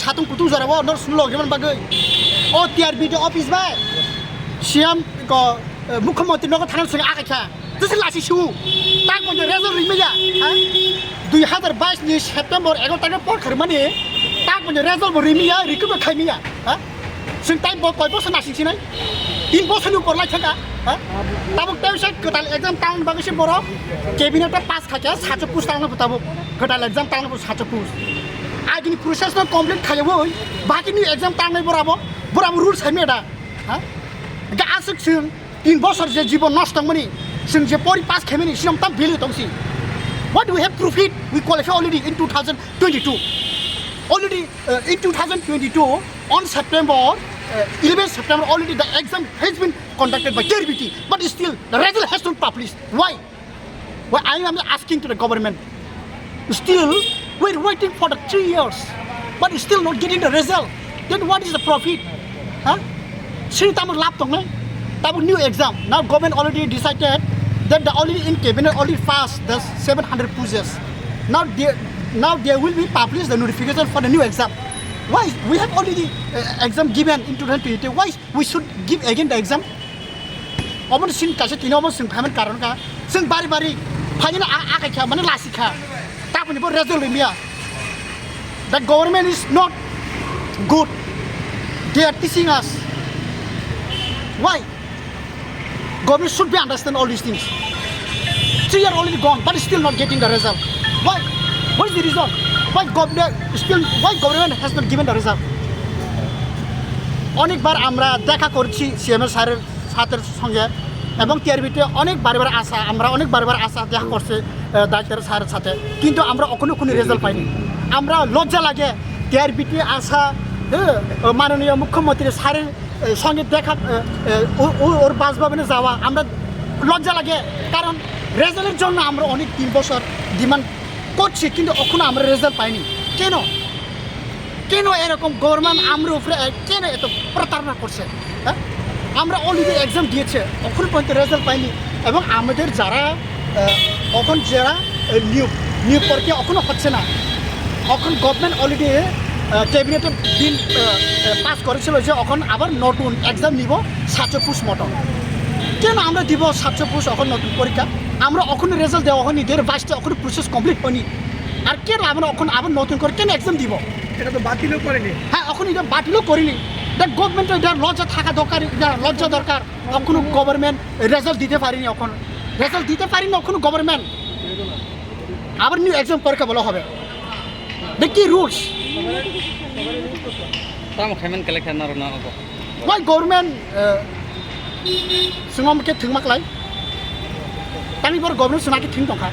সাতং কুতুং জরাবো নর সুনলো গেমান বাগৈ ও TRBT office by CM ক মুখ্যমন্ত্রী নগর থানার সঙ্গে আগাইখা তুই লাসি শু তাক মধ্যে রেজাল্ট রিমেয়া হ্যাঁ 2022 ni September 11 tarik pon kermani tak manja result rimia rikup khaimia ha sing tai bo koi bosan nasi sinai 3 bosan upor lai thaka ha tabuk tayo sa ketal exam taun bagasi boro cabinet pass khaka 7 pus taun tabuk ketal exam taun 7 pus agini process no complete khayabo baki ni exam taun nai borabo rules khaimia da ha ga asuk sing 3 bosor je jibon nostang mani sing je pori pass khaimani sim tam value tongsi. What do we have proof it? We qualify already in 2022. Already in 2022, on September, 11 September, already the exam has been conducted by TRBT, but still the result has not published. Why? Well, I am asking to the government. Still, we're waiting for the 3 years, but still not getting the result. Then what is the profit? Huh? Sri tamu lap tong na, tamu new exam. Now government already decided that the already in cabinet already passed the 700 puzzles. Now there will be published the notification for the new exam. Why we have already exam given in 2020? Why we should give again the exam? Obon sin kase tino obon sin payment karon ka sin bari phajina akha mane lasikha ta pani bo result limia. The government is not good. They are teaching us. Why? Government should be understand all these things. 3 years already gone, but still not getting the result. Why? What is the reason? Why government has not given the result? অনেকবার আমরা দেখা করছি CM স্যারের সঙ্গে এবং TRBT অনেকবার আশা দেখা করছে দায়িত্বের স্যারের সাথে, কিন্তু আমরা কোনো রেজাল্ট পাইনি। আমরা লজ্জা লাগে TRBT আশা মাননীয় মুখ্যমন্ত্রী স্যারের সঙ্গে দেখা ওর বাসভবনে যাওয়া আমরা লজ্জা লাগে, কারণ রেজাল্টের জন্য আমরা অনেক 3 বছর ডিমান্ড করছি, কিন্তু এখনো আমরা রেজাল্ট পাইনি। কেন এরকম গভর্নমেন্ট আমরা উপরে কেন এত প্রতারণা করছে? হ্যাঁ, আমরা অলরেডি এক্সাম দিয়েছে, এখনো পর্যন্ত রেজাল্ট পাইনি। এবং আমাদের যারা নিয়োগ প্রক্রিয়া এখনো হচ্ছে না, এখন গভর্নমেন্ট অলরেডি ক্যাবিনেটের বিল পাস করেছিল যে এখন আবার নতুন এক্সাম নিব 7 পুষ মতো। কেন আমরা দিব 7 পুষ এখন নতুন পরীক্ষা? আমরা এখনো রেজাল্ট দেওয়া হয়নি, 2022 এখনো প্রসেস কমপ্লিট হয়নি, আর কেন আমরা এখন আবার নতুন করে কেন এক্সাম দিব? এটা তো বাতিলও করেনি। হ্যাঁ, এখন এটা বাতিলও করিনি। দ্যাট গভর্নমেন্টের এটা লজ্জা থাকা দরকার, লজ্জা দরকার। এখনো গভর্নমেন্ট রেজাল্ট দিতে পারিনি, এখনো গভর্নমেন্ট আবার নিউ এক্সাম পরীক্ষা বলা হবে। কি rules? Why government sengom ke thingmak lai? Kami bor government senaki thing tongka.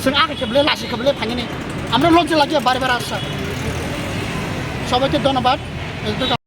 Seng ake keble lasi keble phangini. Amra lojja lagi bare asa. সবাইকে ধন্যবাদ।